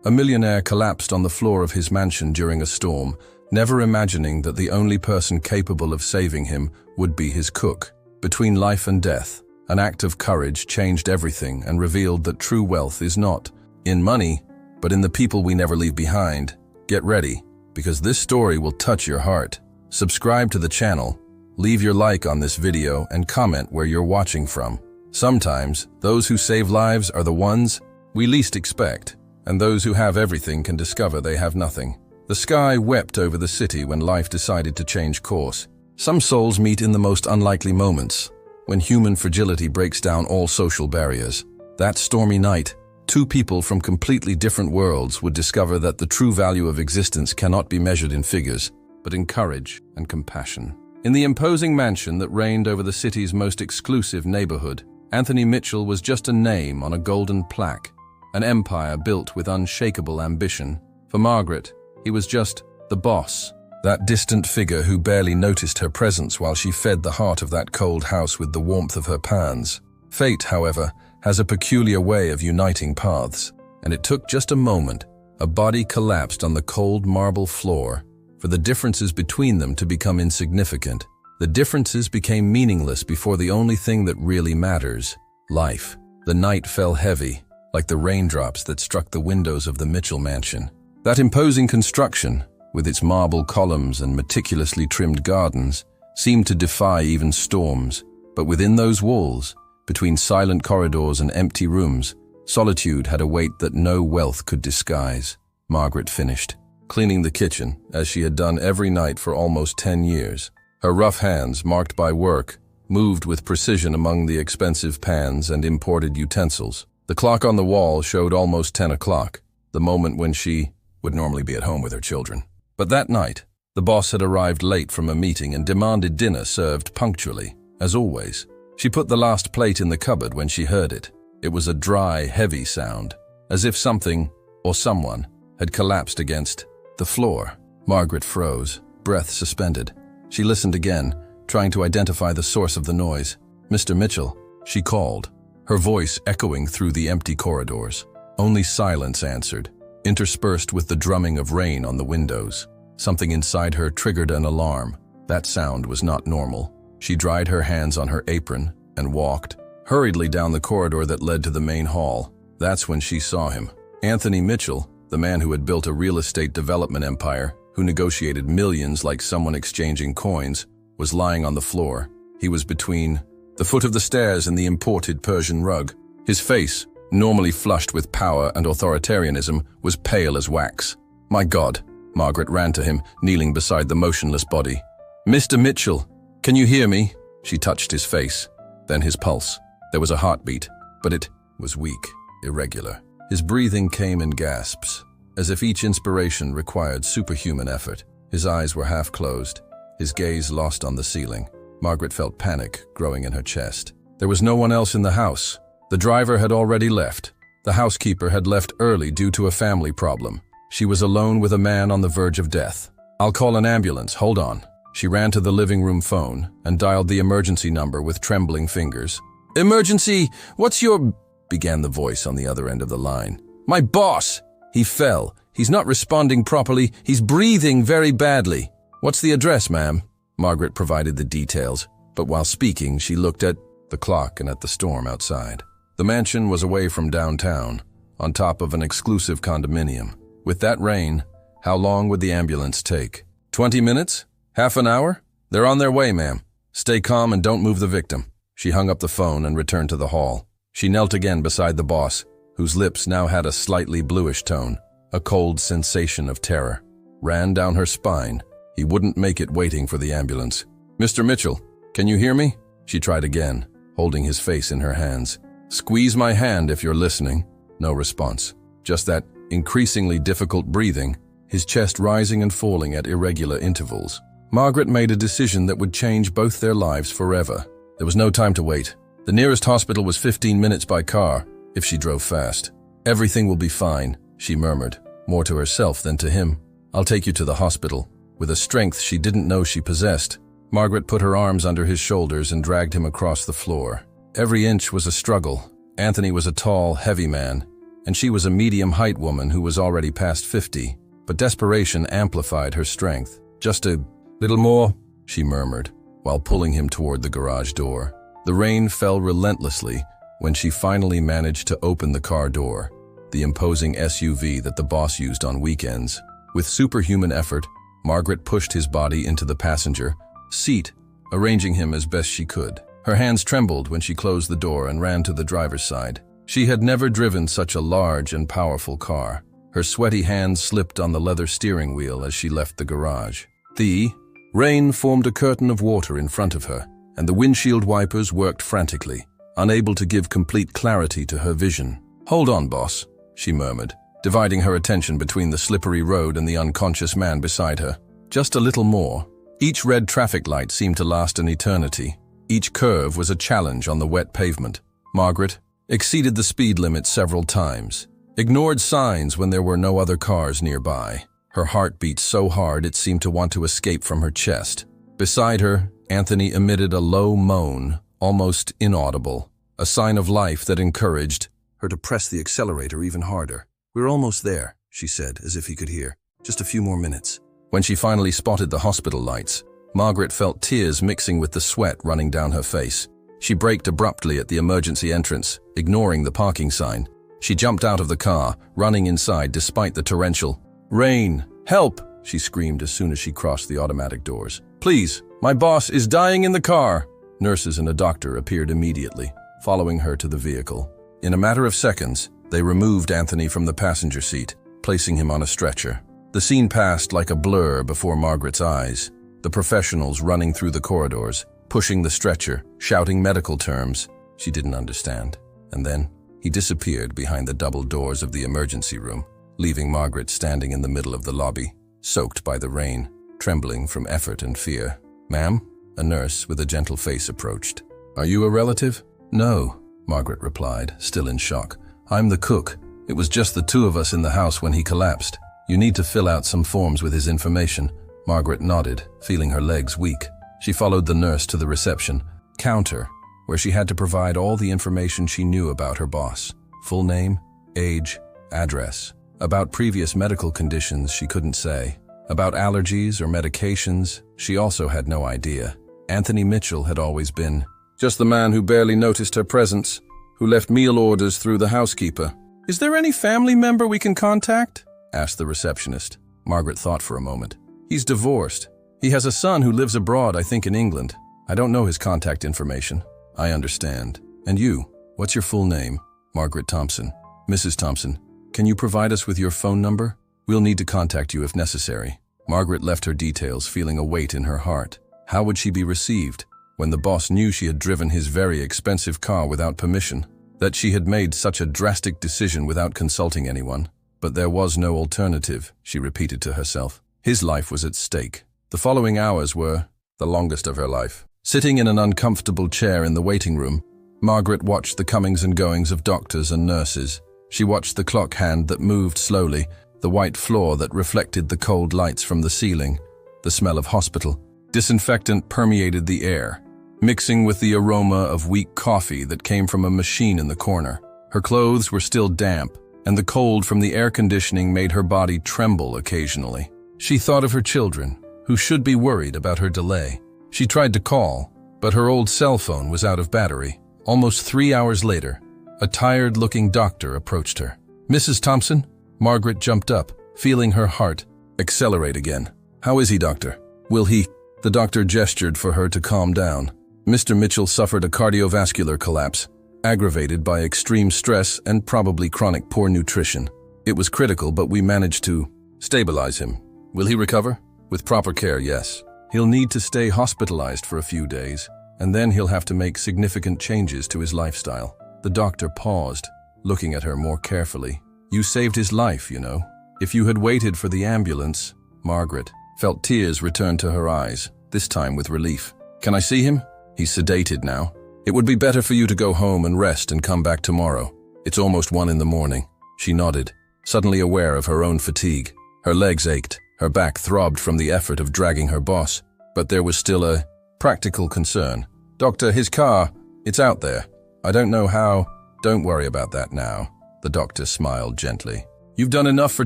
A millionaire collapsed on the floor of his mansion during a storm, never imagining that the only person capable of saving him would be his cook. Between life and death, an act of courage changed everything and revealed that true wealth is not in money, but in the people we never leave behind. Get ready, because this story will touch your heart. Subscribe to the channel, leave your like on this video, and comment where you're watching from. Sometimes, those who save lives are the ones we least expect, and those who have everything can discover they have nothing. The sky wept over the city when life decided to change course. Some souls meet in the most unlikely moments, when human fragility breaks down all social barriers. That stormy night, two people from completely different worlds would discover that the true value of existence cannot be measured in figures, but in courage and compassion. In the imposing mansion that reigned over the city's most exclusive neighborhood, Anthony Mitchell was just a name on a golden plaque, an empire built with unshakable ambition. For Margaret, he was just the boss, that distant figure who barely noticed her presence while she fed the heart of that cold house with the warmth of her pans. Fate, however, has a peculiar way of uniting paths, and it took just a moment. A body collapsed on the cold marble floor for the differences between them to become insignificant. The differences became meaningless before the only thing that really matters: life. The night fell heavy, like the raindrops that struck the windows of the Mitchell mansion. That imposing construction, with its marble columns and meticulously trimmed gardens, seemed to defy even storms. But within those walls, between silent corridors and empty rooms, solitude had a weight that no wealth could disguise. Margaret finished, cleaning the kitchen, as she had done every night for almost 10 years. Her rough hands, marked by work, moved with precision among the expensive pans and imported utensils. The clock on the wall showed almost 10 o'clock, the moment when she would normally be at home with her children. But that night, the boss had arrived late from a meeting and demanded dinner served punctually, as always. She put the last plate in the cupboard when she heard it. It was a dry, heavy sound, as if something or someone had collapsed against the floor. Margaret froze, breath suspended. She listened again, trying to identify the source of the noise. "Mr. Mitchell," she called, her voice echoing through the empty corridors. Only silence answered, interspersed with the drumming of rain on the windows. Something inside her triggered an alarm. That sound was not normal. She dried her hands on her apron and walked hurriedly down the corridor that led to the main hall. That's when she saw him. Anthony Mitchell, the man who had built a real estate development empire, who negotiated millions like someone exchanging coins, was lying on the floor. He was between the foot of the stairs and the imported Persian rug. His face, normally flushed with power and authoritarianism, was pale as wax. "My God," Margaret ran to him, kneeling beside the motionless body. "Mr. Mitchell, can you hear me?" She touched his face, then his pulse. There was a heartbeat, but it was weak, irregular. His breathing came in gasps, as if each inspiration required superhuman effort. His eyes were half closed, his gaze lost on the ceiling. Margaret felt panic growing in her chest. There was no one else in the house. The driver had already left. The housekeeper had left early due to a family problem. She was alone with a man on the verge of death. "I'll call an ambulance, hold on." She ran to the living room phone and dialed the emergency number with trembling fingers. "Emergency, what's your—" began the voice on the other end of the line. "My boss! He fell. He's not responding properly. He's breathing very badly." "What's the address, ma'am?" Margaret provided the details, but while speaking, she looked at the clock and at the storm outside. The mansion was away from downtown, on top of an exclusive condominium. With that rain, how long would the ambulance take? 20 minutes? Half an hour? "They're on their way, ma'am. Stay calm and don't move the victim." She hung up the phone and returned to the hall. She knelt again beside the boss, whose lips now had a slightly bluish tone. A cold sensation of terror ran down her spine. He wouldn't make it waiting for the ambulance. "Mr. Mitchell, can you hear me?" She tried again, holding his face in her hands. "Squeeze my hand if you're listening." No response. Just that increasingly difficult breathing, his chest rising and falling at irregular intervals. Margaret made a decision that would change both their lives forever. There was no time to wait. The nearest hospital was 15 minutes by car, if she drove fast. "Everything will be fine," she murmured, more to herself than to him. "I'll take you to the hospital." With a strength she didn't know she possessed, Margaret put her arms under his shoulders and dragged him across the floor. Every inch was a struggle. Anthony was a tall, heavy man, and she was a medium-height woman who was already past 50, but desperation amplified her strength. "Just a little more," she murmured, while pulling him toward the garage door. The rain fell relentlessly when she finally managed to open the car door, the imposing SUV that the boss used on weekends. With superhuman effort, Margaret pushed his body into the passenger seat, arranging him as best she could. Her hands trembled when she closed the door and ran to the driver's side. She had never driven such a large and powerful car. Her sweaty hands slipped on the leather steering wheel as she left the garage. The rain formed a curtain of water in front of her, and the windshield wipers worked frantically, unable to give complete clarity to her vision. "Hold on, boss," she murmured, dividing her attention between the slippery road and the unconscious man beside her. "Just a little more." Each red traffic light seemed to last an eternity. Each curve was a challenge on the wet pavement. Margaret exceeded the speed limit several times, ignored signs when there were no other cars nearby. Her heart beat so hard it seemed to want to escape from her chest. Beside her, Anthony emitted a low moan, almost inaudible, a sign of life that encouraged her to press the accelerator even harder. "We're almost there," she said, as if he could hear. "Just a few more minutes." When she finally spotted the hospital lights, Margaret felt tears mixing with the sweat running down her face. She braked abruptly at the emergency entrance, ignoring the parking sign. She jumped out of the car, running inside despite the torrential rain. "Help!" she screamed as soon as she crossed the automatic doors. "Please, my boss is dying in the car!" Nurses and a doctor appeared immediately, following her to the vehicle. In a matter of seconds, they removed Anthony from the passenger seat, placing him on a stretcher. The scene passed like a blur before Margaret's eyes. The professionals running through the corridors, pushing the stretcher, shouting medical terms she didn't understand. And then he disappeared behind the double doors of the emergency room, leaving Margaret standing in the middle of the lobby, soaked by the rain, trembling from effort and fear. "Ma'am?" A nurse with a gentle face approached. "Are you a relative?" "No," Margaret replied, still in shock. "I'm the cook. It was just the two of us in the house when he collapsed. You need to fill out some forms with his information." Margaret nodded, feeling her legs weak. She followed the nurse to the reception counter, where she had to provide all the information she knew about her boss. Full name, age, address. About previous medical conditions she couldn't say. About allergies or medications, she also had no idea. Anthony Mitchell had always been just the man who barely noticed her presence, who left meal orders through the housekeeper. "Is there any family member we can contact?" asked the receptionist. Margaret thought for a moment. "He's divorced. He has a son who lives abroad, I think in England. I don't know his contact information." "I understand. And you, what's your full name?" "Margaret Thompson." "Mrs. Thompson, can you provide us with your phone number? We'll need to contact you if necessary." Margaret left her details, feeling a weight in her heart. How would she be received when the boss knew she had driven his very expensive car without permission? That she had made such a drastic decision without consulting anyone? But there was no alternative, she repeated to herself. His life was at stake. The following hours were the longest of her life. Sitting in an uncomfortable chair in the waiting room, Margaret watched the comings and goings of doctors and nurses. She watched the clock hand that moved slowly, the white floor that reflected the cold lights from the ceiling, the smell of hospital. Disinfectant permeated the air, mixing with the aroma of weak coffee that came from a machine in the corner. Her clothes were still damp, and the cold from the air conditioning made her body tremble occasionally. She thought of her children, who should be worried about her delay. She tried to call, but her old cell phone was out of battery. Almost 3 hours later, a tired-looking doctor approached her. "Mrs. Thompson?" Margaret jumped up, feeling her heart accelerate again. "How is he, doctor? Will he?" The doctor gestured for her to calm down. Mr. Mitchell suffered a cardiovascular collapse, aggravated by extreme stress and probably chronic poor nutrition. It was critical, but we managed to stabilize him. Will he recover? With proper care, yes. He'll need to stay hospitalized for a few days, and then he'll have to make significant changes to his lifestyle. The doctor paused, looking at her more carefully. "You saved his life, you know. If you had waited for the ambulance..." Margaret felt tears return to her eyes, this time with relief. "Can I see him? He's sedated now. It would be better for you to go home and rest and come back tomorrow. It's almost 1 in the morning." She nodded, suddenly aware of her own fatigue. Her legs ached, her back throbbed from the effort of dragging her boss, but there was still a practical concern. "Doctor, his car, it's out there. I don't know how..." "Don't worry about that now. The doctor smiled gently. "You've done enough for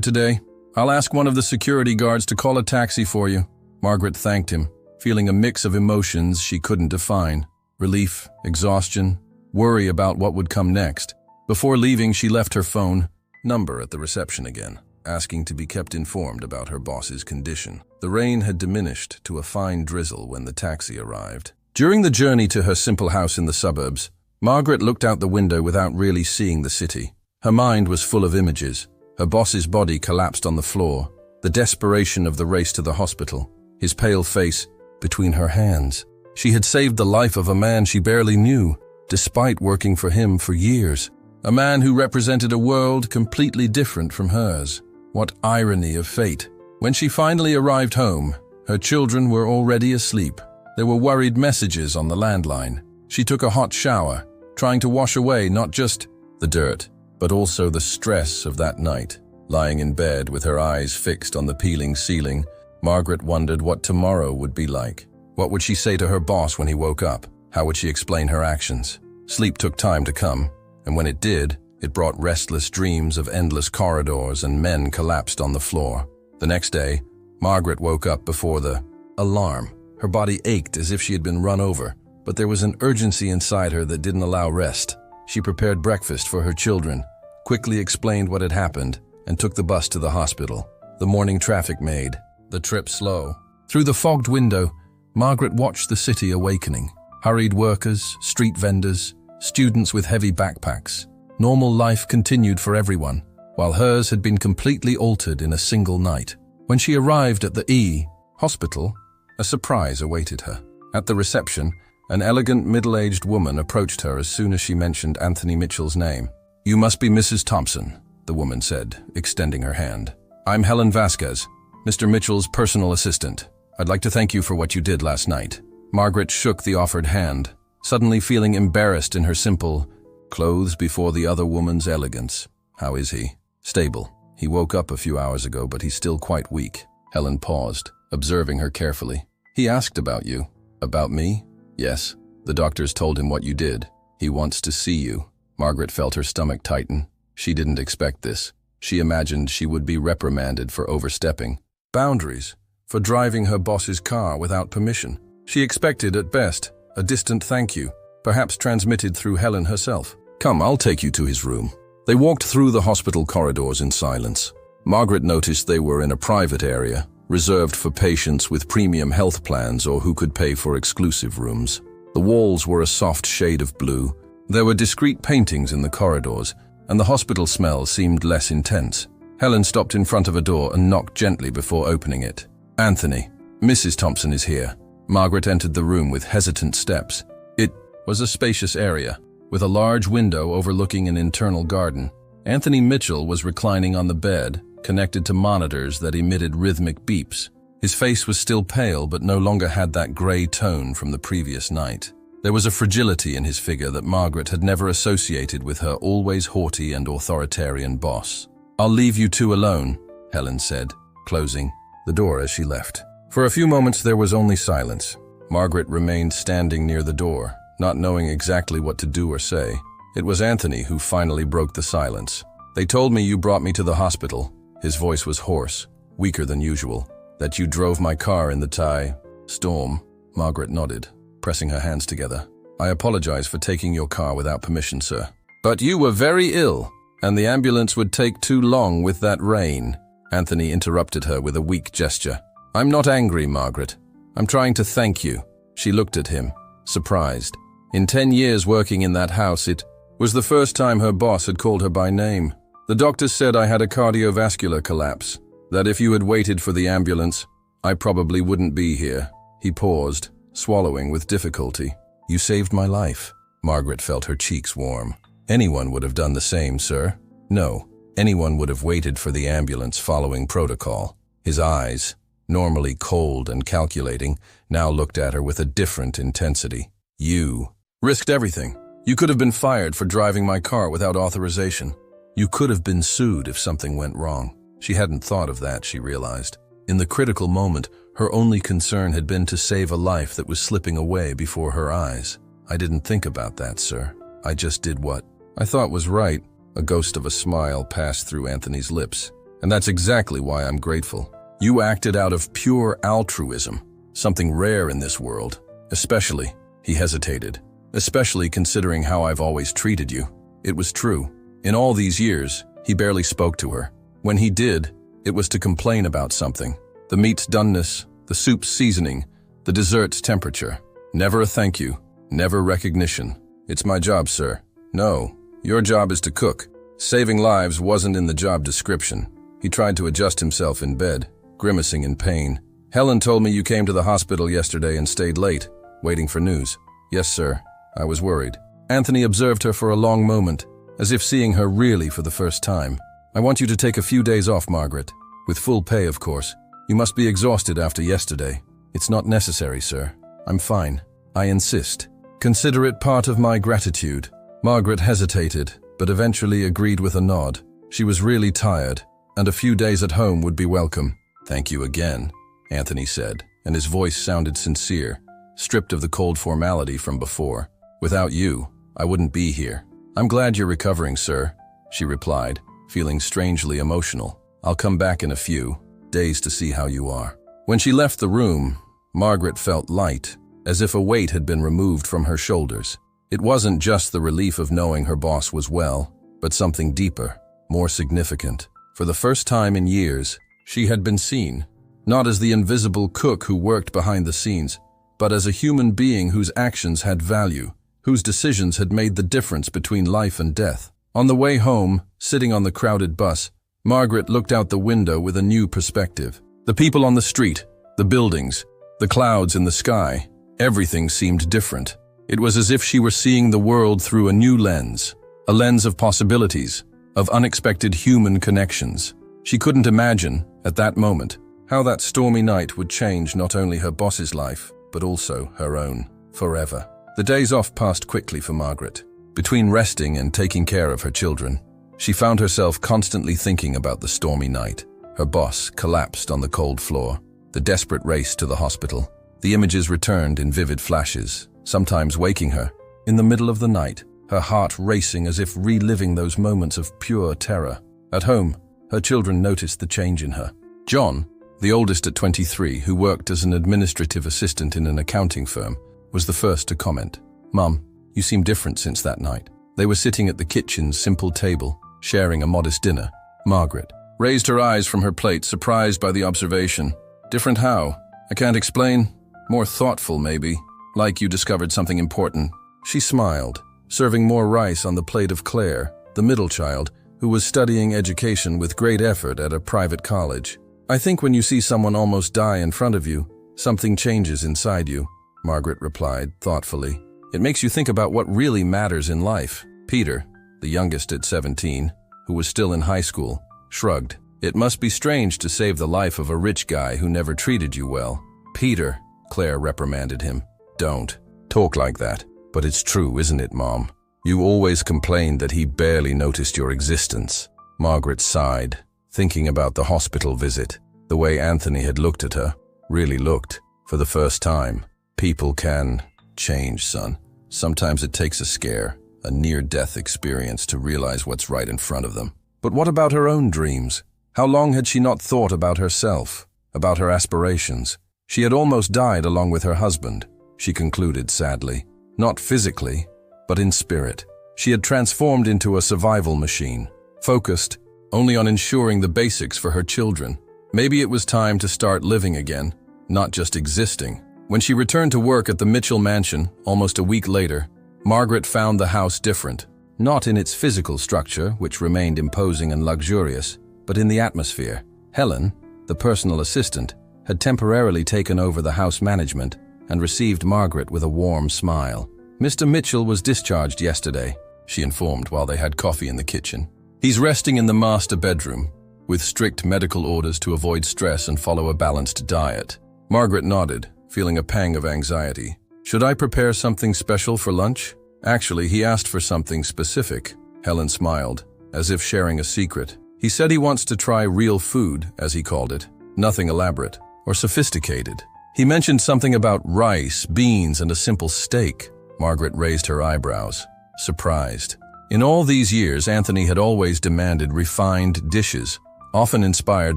today. I'll ask one of the security guards to call a taxi for you." Margaret thanked him, feeling a mix of emotions she couldn't define. Relief, exhaustion, worry about what would come next. Before leaving, she left her phone number at the reception again, asking to be kept informed about her boss's condition. The rain had diminished to a fine drizzle when the taxi arrived. During the journey to her simple house in the suburbs, Margaret looked out the window without really seeing the city. Her mind was full of images. Her boss's body collapsed on the floor, the desperation of the race to the hospital, his pale face between her hands. She had saved the life of a man she barely knew, despite working for him for years. A man who represented a world completely different from hers. What irony of fate. When she finally arrived home, her children were already asleep. There were worried messages on the landline. She took a hot shower, trying to wash away not just the dirt, but also the stress of that night. Lying in bed with her eyes fixed on the peeling ceiling, Margaret wondered what tomorrow would be like. What would she say to her boss when he woke up? How would she explain her actions? Sleep took time to come, and when it did, it brought restless dreams of endless corridors and men collapsed on the floor. The next day, Margaret woke up before the alarm. Her body ached as if she had been run over, but there was an urgency inside her that didn't allow rest. She prepared breakfast for her children, quickly explained what had happened, and took the bus to the hospital. The morning traffic made the trip slow. Through the fogged window, Margaret watched the city awakening. Hurried workers, street vendors, students with heavy backpacks. Normal life continued for everyone, while hers had been completely altered in a single night. When she arrived at the hospital, a surprise awaited her. At the reception, an elegant middle-aged woman approached her as soon as she mentioned Anthony Mitchell's name. "You must be Mrs. Thompson," the woman said, extending her hand. "I'm Helen Vasquez, Mr. Mitchell's personal assistant. I'd like to thank you for what you did last night." Margaret shook the offered hand, suddenly feeling embarrassed in her simple clothes before the other woman's elegance. "How is he?" "Stable. He woke up a few hours ago, but he's still quite weak." Helen paused, observing her carefully. "He asked about you." "About me?" "Yes. The doctors told him what you did. He wants to see you." Margaret felt her stomach tighten. She didn't expect this. She imagined she would be reprimanded for overstepping boundaries, for driving her boss's car without permission. She expected, at best, a distant thank you, perhaps transmitted through Helen herself. "Come, I'll take you to his room." They walked through the hospital corridors in silence. Margaret noticed they were in a private area, reserved for patients with premium health plans or who could pay for exclusive rooms. The walls were a soft shade of blue. There were discreet paintings in the corridors, and the hospital smell seemed less intense. Helen stopped in front of a door and knocked gently before opening it. "Anthony, Mrs. Thompson is here." Margaret entered the room with hesitant steps. It was a spacious area, with a large window overlooking an internal garden. Anthony Mitchell was reclining on the bed, connected to monitors that emitted rhythmic beeps. His face was still pale, but no longer had that gray tone from the previous night. There was a fragility in his figure that Margaret had never associated with her always haughty and authoritarian boss. "I'll leave you two alone," Helen said, closing the door as she left. For a few moments there was only silence. Margaret remained standing near the door, not knowing exactly what to do or say. It was Anthony who finally broke the silence. "They told me you brought me to the hospital." His voice was hoarse, weaker than usual. "That you drove my car in the storm." Margaret nodded, pressing her hands together. "I apologize for taking your car without permission, sir." "But you were very ill, and the ambulance would take too long with that rain." Anthony interrupted her with a weak gesture. "I'm not angry, Margaret. I'm trying to thank you." She looked at him, surprised. In 10 years working in that house, it was the first time her boss had called her by name. "The doctors said I had a cardiovascular collapse, that if you had waited for the ambulance, I probably wouldn't be here." He paused, swallowing with difficulty. "You saved my life." Margaret felt her cheeks warm. "Anyone would have done the same, sir." "No, anyone would have waited for the ambulance following protocol." His eyes, normally cold and calculating, now looked at her with a different intensity. "You risked everything. You could have been fired for driving my car without authorization. You could have been sued if something went wrong." She hadn't thought of that, she realized. In the critical moment, her only concern had been to save a life that was slipping away before her eyes. "I didn't think about that, sir. I just did what I thought was right. A ghost of a smile passed through Anthony's lips. "And that's exactly why I'm grateful. You acted out of pure altruism, something rare in this world. Especially," he hesitated, "especially considering how I've always treated you." It was true. In all these years, he barely spoke to her. When he did, it was to complain about something. The meat's doneness, the soup's seasoning, the dessert's temperature. Never a thank you, never recognition. "It's my job, sir." "No, your job is to cook." Saving lives wasn't in the job description. He tried to adjust himself in bed, grimacing in pain. "Helen told me you came to the hospital yesterday and stayed late, waiting for news." "Yes, sir. I was worried." Anthony observed her for a long moment, as if seeing her really for the first time. "I want you to take a few days off, Margaret. With full pay, of course. You must be exhausted after yesterday." "It's not necessary, sir. I'm fine. I insist." "Consider it part of my gratitude." Margaret hesitated, but eventually agreed with a nod. She was really tired, and a few days at home would be welcome. "Thank you again," Anthony said, and his voice sounded sincere, stripped of the cold formality from before. "Without you, I wouldn't be here." "I'm glad you're recovering, sir," she replied, feeling strangely emotional. "I'll come back in a few days to see how you are." When she left the room, Margaret felt light, as if a weight had been removed from her shoulders. It wasn't just the relief of knowing her boss was well, but something deeper, more significant. For the first time in years, she had been seen, not as the invisible cook who worked behind the scenes, but as a human being whose actions had value, whose decisions had made the difference between life and death. On the way home, sitting on the crowded bus, Margaret looked out the window with a new perspective. The people on the street, the buildings, the clouds in the sky, everything seemed different. It was as if she were seeing the world through a new lens, a lens of possibilities, of unexpected human connections. She couldn't imagine, at that moment, how that stormy night would change not only her boss's life, but also her own, forever. The days off passed quickly for Margaret. Between resting and taking care of her children, she found herself constantly thinking about the stormy night. Her boss collapsed on the cold floor, the desperate race to the hospital. The images returned in vivid flashes, sometimes waking her. In the middle of the night, her heart racing as if reliving those moments of pure terror. At home, her children noticed the change in her. John, the oldest at 23, who worked as an administrative assistant in an accounting firm, was the first to comment. "Mum, you seem different since that night." They were sitting at the kitchen's simple table, sharing a modest dinner. Margaret raised her eyes from her plate, surprised by the observation. "Different how? I can't explain. More thoughtful, maybe. Like you discovered something important." She smiled, serving more rice on the plate of Claire, the middle child, who was studying education with great effort at a private college. "I think when you see someone almost die in front of you, something changes inside you," Margaret replied thoughtfully. "It makes you think about what really matters in life." Peter, the youngest at 17, who was still in high school, shrugged. "It must be strange to save the life of a rich guy who never treated you well." "Peter," Claire reprimanded him. "Don't talk like that." "But it's true, isn't it, Mom? You always complained that he barely noticed your existence." Margaret sighed, thinking about the hospital visit, the way Anthony had looked at her, really looked, for the first time. People can change, son. Sometimes it takes a scare, a near-death experience to realize what's right in front of them. But what about her own dreams? How long had she not thought about herself, about her aspirations? She had almost died along with her husband, she concluded sadly. Not physically, but in spirit. She had transformed into a survival machine, focused only on ensuring the basics for her children. Maybe it was time to start living again, not just existing. When she returned to work at the Mitchell mansion, almost a week later, Margaret found the house different. Not in its physical structure, which remained imposing and luxurious, but in the atmosphere. Helen, the personal assistant, had temporarily taken over the house management and received Margaret with a warm smile. "Mr. Mitchell was discharged yesterday," she informed while they had coffee in the kitchen. "He's resting in the master bedroom, with strict medical orders to avoid stress and follow a balanced diet." Margaret nodded, feeling a pang of anxiety. "Should I prepare something special for lunch?" "Actually, he asked for something specific." Helen smiled, as if sharing a secret. "He said he wants to try real food, as he called it. Nothing elaborate or sophisticated. He mentioned something about rice, beans, and a simple steak." Margaret raised her eyebrows, surprised. In all these years, Anthony had always demanded refined dishes, often inspired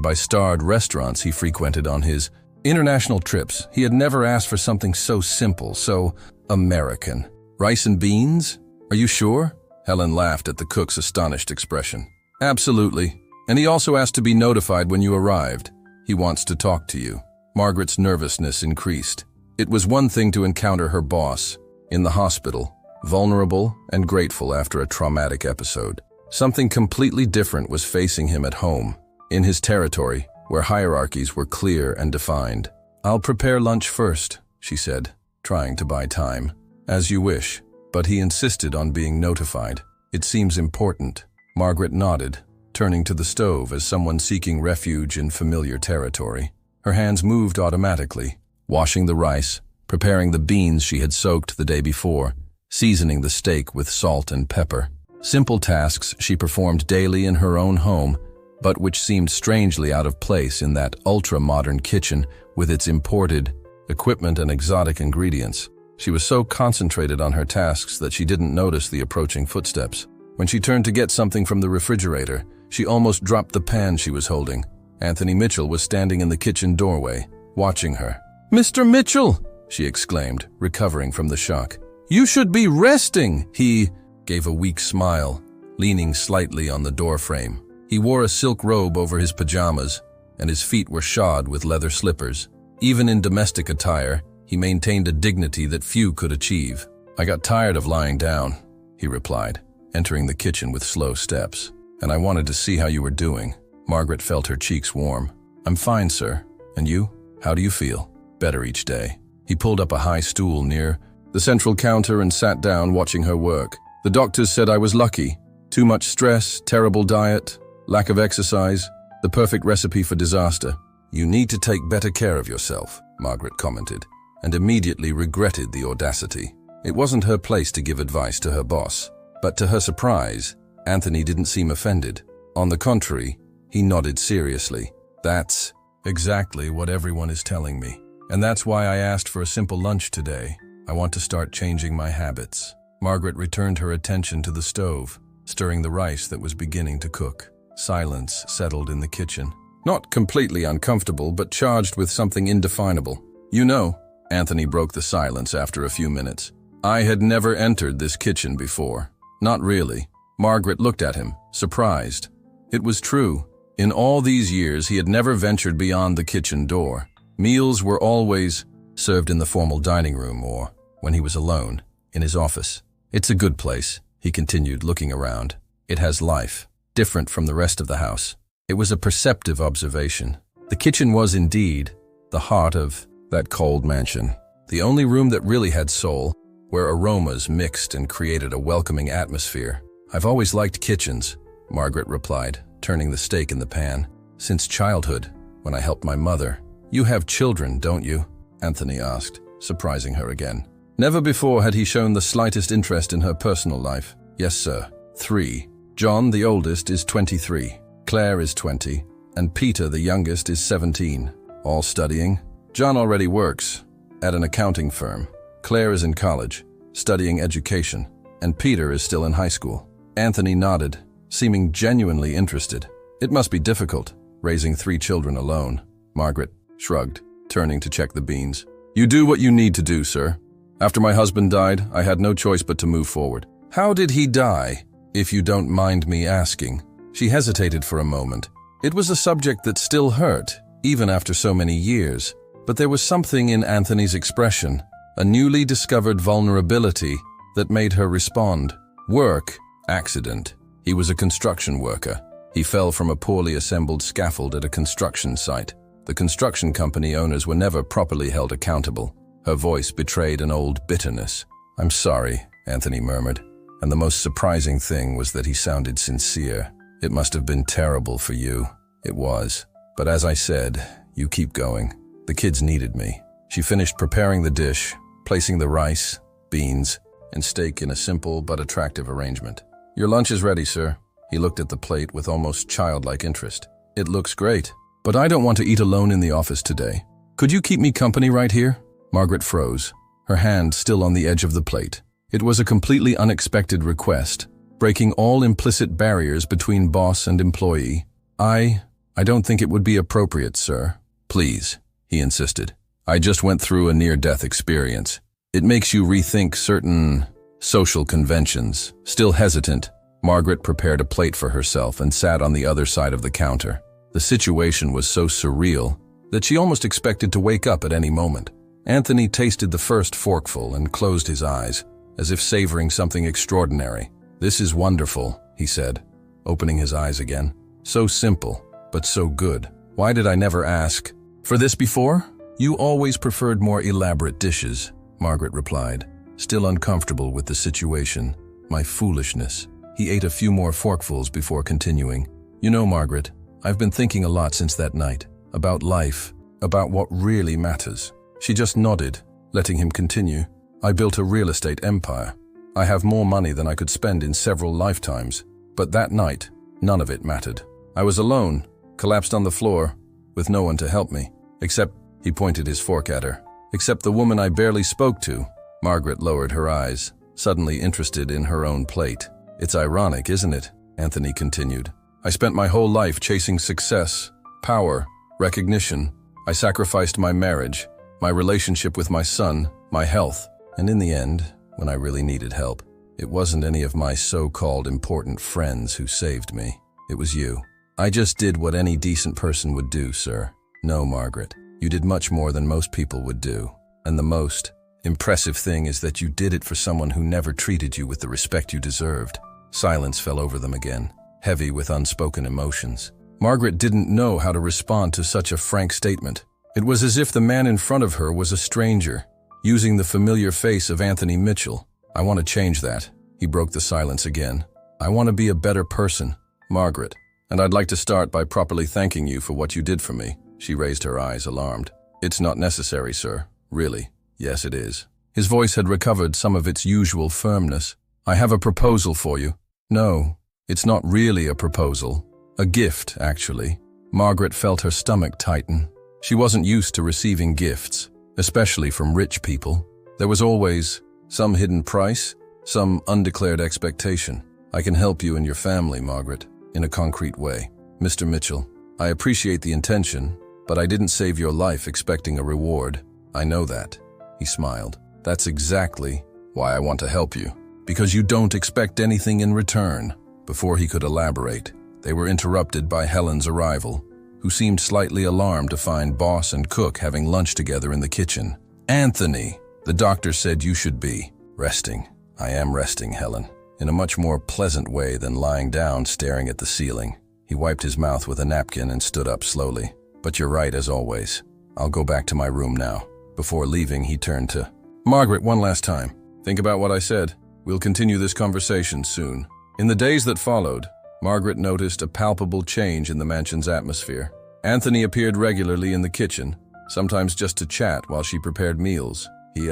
by starred restaurants he frequented on his international trips. He had never asked for something so simple, so American. Rice and beans? Are you sure? Helen laughed at the cook's astonished expression. Absolutely. And he also asked to be notified when you arrived. He wants to talk to you. Margaret's nervousness increased. It was one thing to encounter her boss in the hospital, vulnerable and grateful after a traumatic episode. Something completely different was facing him at home, in his territory, where hierarchies were clear and defined. I'll prepare lunch first, she said, trying to buy time. As you wish. But he insisted on being notified. It seems important. Margaret nodded, turning to the stove as someone seeking refuge in familiar territory. Her hands moved automatically, washing the rice, preparing the beans she had soaked the day before, seasoning the steak with salt and pepper. Simple tasks she performed daily in her own home, but which seemed strangely out of place in that ultra-modern kitchen with its imported equipment and exotic ingredients. She was so concentrated on her tasks that she didn't notice the approaching footsteps. When she turned to get something from the refrigerator, she almost dropped the pan she was holding. Anthony Mitchell was standing in the kitchen doorway, watching her. "Mr. Mitchell!" she exclaimed, recovering from the shock. "You should be resting!" He gave a weak smile, leaning slightly on the doorframe. He wore a silk robe over his pajamas, and his feet were shod with leather slippers. Even in domestic attire, he maintained a dignity that few could achieve. "I got tired of lying down," he replied, entering the kitchen with slow steps. "And I wanted to see how you were doing." Margaret felt her cheeks warm. "I'm fine, sir. And you? How do you feel?" "Better each day." He pulled up a high stool near the central counter and sat down, watching her work. "The doctors said I was lucky. Too much stress, terrible diet, lack of exercise, the perfect recipe for disaster." "You need to take better care of yourself," Margaret commented, and immediately regretted the audacity. It wasn't her place to give advice to her boss. But to her surprise, Anthony didn't seem offended. On the contrary, he nodded seriously. "That's exactly what everyone is telling me. And that's why I asked for a simple lunch today. I want to start changing my habits." Margaret returned her attention to the stove, stirring the rice that was beginning to cook. Silence settled in the kitchen. Not completely uncomfortable, but charged with something indefinable. "You know," Anthony broke the silence after a few minutes, "I had never entered this kitchen before." "Not really." Margaret looked at him, surprised. It was true. In all these years, he had never ventured beyond the kitchen door. Meals were always served in the formal dining room or, when he was alone, in his office. "It's a good place," he continued, looking around. "It has life, different from the rest of the house." It was a perceptive observation. The kitchen was indeed the heart of that cold mansion. The only room that really had soul, where aromas mixed and created a welcoming atmosphere. "I've always liked kitchens," Margaret replied, turning the steak in the pan. "Since childhood, when I helped my mother." "You have children, don't you?" Anthony asked, surprising her again. Never before had he shown the slightest interest in her personal life. "Yes, sir. 3. John, the oldest, is 23. Claire is 20. And Peter, the youngest, is 17. All studying. John already works at an accounting firm. Claire is in college, studying education, and Peter is still in high school." Anthony nodded, seeming genuinely interested. "It must be difficult, raising 3 children alone." Margaret shrugged, turning to check the beans. "You do what you need to do, sir. After my husband died, I had no choice but to move forward." "How did he die, if you don't mind me asking?" She hesitated for a moment. It was a subject that still hurt, even after so many years. But there was something in Anthony's expression, a newly discovered vulnerability that made her respond. "Work, accident. He was a construction worker. He fell from a poorly assembled scaffold at a construction site. The construction company owners were never properly held accountable." Her voice betrayed an old bitterness. "I'm sorry," Anthony murmured, and the most surprising thing was that he sounded sincere. "It must have been terrible for you." "It was. But as I said, you keep going. The kids needed me." She finished preparing the dish, placing the rice, beans, and steak in a simple but attractive arrangement. "Your lunch is ready, sir." He looked at the plate with almost childlike interest. "It looks great, but I don't want to eat alone in the office today. Could you keep me company right here?" Margaret froze, her hand still on the edge of the plate. It was a completely unexpected request, breaking all implicit barriers between boss and employee. I don't think it would be appropriate, sir. Please, he insisted. I just went through a near-death experience. It makes you rethink certain social conventions. Still hesitant, Margaret prepared a plate for herself and sat on the other side of the counter. The situation was so surreal that she almost expected to wake up at any moment. Anthony tasted the first forkful and closed his eyes, as if savoring something extraordinary. "This is wonderful," he said, opening his eyes again. "So simple, but so good. Why did I never ask for this before?" "You always preferred more elaborate dishes," Margaret replied, still uncomfortable with the situation. "My foolishness." He ate a few more forkfuls before continuing. "You know, Margaret, I've been thinking a lot since that night. About life, about what really matters." She just nodded, letting him continue. "I built a real estate empire. I have more money than I could spend in several lifetimes. But that night, none of it mattered. I was alone, collapsed on the floor, with no one to help me. Except," he pointed his fork at her, "except the woman I barely spoke to." Margaret lowered her eyes, suddenly interested in her own plate. "It's ironic, isn't it?" Anthony continued. "I spent my whole life chasing success, power, recognition. I sacrificed my marriage, my relationship with my son, my health. And in the end, when I really needed help, it wasn't any of my so-called important friends who saved me. It was you. I just did what any decent person would do, sir." "No, Margaret, you did much more than most people would do. And the most impressive thing is that you did it for someone who never treated you with the respect you deserved." Silence fell over them again, heavy with unspoken emotions. Margaret didn't know how to respond to such a frank statement. It was as if the man in front of her was a stranger, using the familiar face of Anthony Mitchell. "I want to change that." He broke the silence again. "I want to be a better person, Margaret, and I'd like to start by properly thanking you for what you did for me." She raised her eyes, alarmed. "It's not necessary, sir. Really." "Yes, it is." His voice had recovered some of its usual firmness. "I have a proposal for you." "No, it's not really a proposal. A gift, actually." Margaret felt her stomach tighten. She wasn't used to receiving gifts, especially from rich people. There was always some hidden price, some undeclared expectation. "I can help you and your family, Margaret, in a concrete way. Mr. Mitchell, I appreciate the intention, but I didn't save your life expecting a reward. I know that." He smiled. "That's exactly why I want to help you. Because you don't expect anything in return." Before he could elaborate, they were interrupted by Helen's arrival, who seemed slightly alarmed to find boss and cook having lunch together in the kitchen. "Anthony, the doctor said you should be resting." "I am resting, Helen, in a much more pleasant way than lying down staring at the ceiling." He wiped his mouth with a napkin and stood up slowly. "But you're right, as always. I'll go back to my room now." Before leaving, he turned to Margaret one last time. "Think about what I said. We'll continue this conversation soon." In the days that followed, Margaret noticed a palpable change in the mansion's atmosphere. Anthony appeared regularly in the kitchen, sometimes just to chat while she prepared meals. He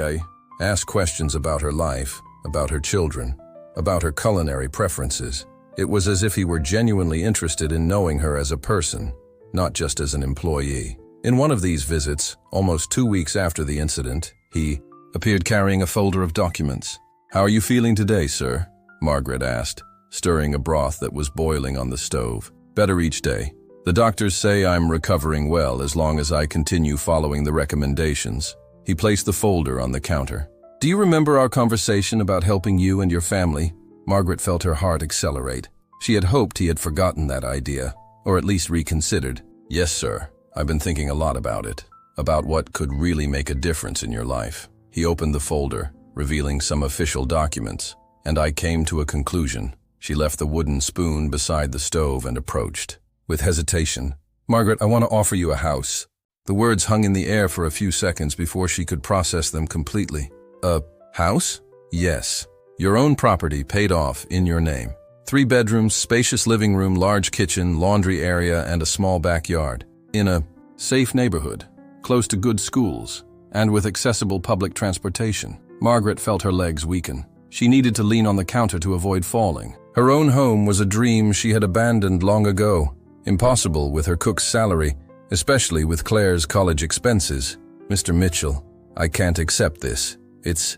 asked questions about her life, about her children, about her culinary preferences. It was as if he were genuinely interested in knowing her as a person, not just as an employee. In one of these visits, almost 2 weeks after the incident, he appeared carrying a folder of documents. "How are you feeling today, sir?" Margaret asked, stirring a broth that was boiling on the stove. "Better each day. The doctors say I'm recovering well as long as I continue following the recommendations." He placed the folder on the counter. "Do you remember our conversation about helping you and your family?" Margaret felt her heart accelerate. She had hoped he had forgotten that idea, or at least reconsidered. "Yes, sir. I've been thinking a lot about it, about what could really make a difference in your life." He opened the folder, revealing some official documents, and I came to a conclusion. She left the wooden spoon beside the stove and approached. With hesitation, "Margaret, I want to offer you a house." The words hung in the air for a few seconds before she could process them completely. "A house?" "Yes. Your own property paid off in your name. 3 bedrooms, spacious living room, large kitchen, laundry area, and a small backyard. In a safe neighborhood, close to good schools, and with accessible public transportation." Margaret felt her legs weaken. She needed to lean on the counter to avoid falling. Her own home was a dream she had abandoned long ago. Impossible with her cook's salary, especially with Claire's college expenses. "Mr. Mitchell, I can't accept this. It's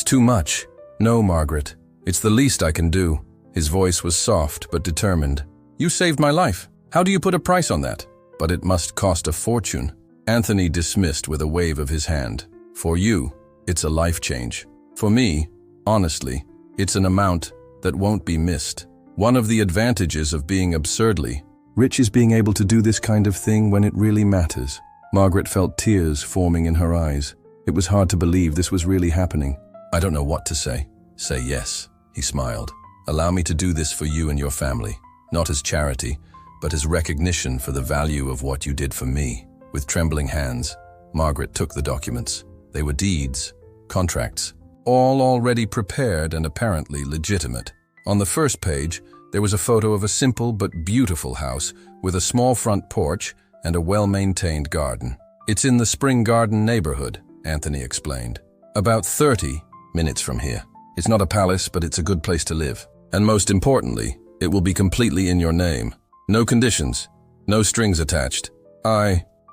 too much." "No, Margaret. It's the least I can do." His voice was soft but determined. "You saved my life. How do you put a price on that?" "But it must cost a fortune." Anthony dismissed with a wave of his hand. "For you, it's a life change. For me, honestly, it's an amount that won't be missed." One of the advantages of being absurdly rich is being able to do this kind of thing when it really matters. Margaret felt tears forming in her eyes. It was hard to believe this was really happening. "I don't know what to say." "Say yes," he smiled. "Allow me to do this for you and your family, not as charity, but as recognition for the value of what you did for me." With trembling hands, Margaret took the documents. They were deeds, contracts, all already prepared and apparently legitimate. On the first page, there was a photo of a simple but beautiful house with a small front porch and a well-maintained garden. "It's in the Spring Garden neighborhood," Anthony explained. "About 30 minutes from here. It's not a palace, but it's a good place to live. And most importantly, it will be completely in your name. No conditions, no strings attached."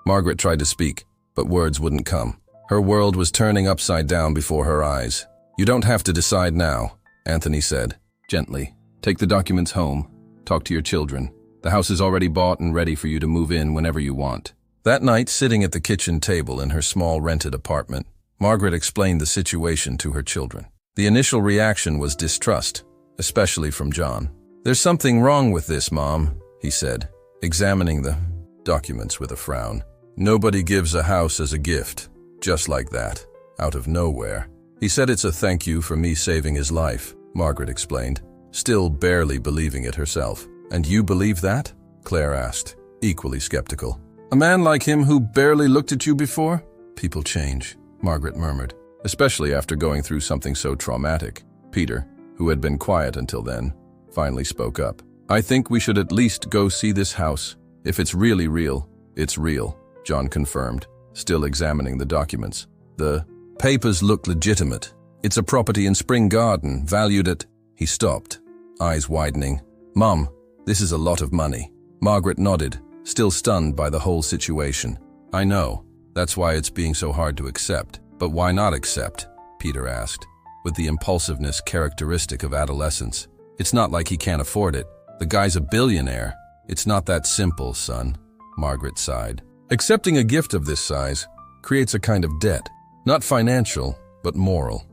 Margaret tried to speak, but words wouldn't come. Her world was turning upside down before her eyes. "You don't have to decide now," Anthony said, gently. "Take the documents home. Talk to your children. The house is already bought and ready for you to move in whenever you want." That night, sitting at the kitchen table in her small rented apartment, Margaret explained the situation to her children. The initial reaction was distrust, especially from John. "There's something wrong with this, Mom," he said, examining the documents with a frown. "Nobody gives a house as a gift, just like that, out of nowhere." "He said it's a thank you for me saving his life," Margaret explained, still barely believing it herself. "And you believe that?" Claire asked, equally skeptical. "A man like him who barely looked at you before?" "People change," Margaret murmured, especially after going through something so traumatic. Peter, who had been quiet until then, finally spoke up. "I think we should at least go see this house. If it's really real, it's real," John confirmed, still examining the documents. "The papers look legitimate. It's a property in Spring Garden, valued at—" He stopped, eyes widening. "Mum, this is a lot of money." Margaret nodded, still stunned by the whole situation. "I know. That's why it's being so hard to accept." "But why not accept?" Peter asked, with the impulsiveness characteristic of adolescence. "It's not like he can't afford it. The guy's a billionaire." "It's not that simple, son," Margaret sighed. "Accepting a gift of this size creates a kind of debt, not financial, but moral.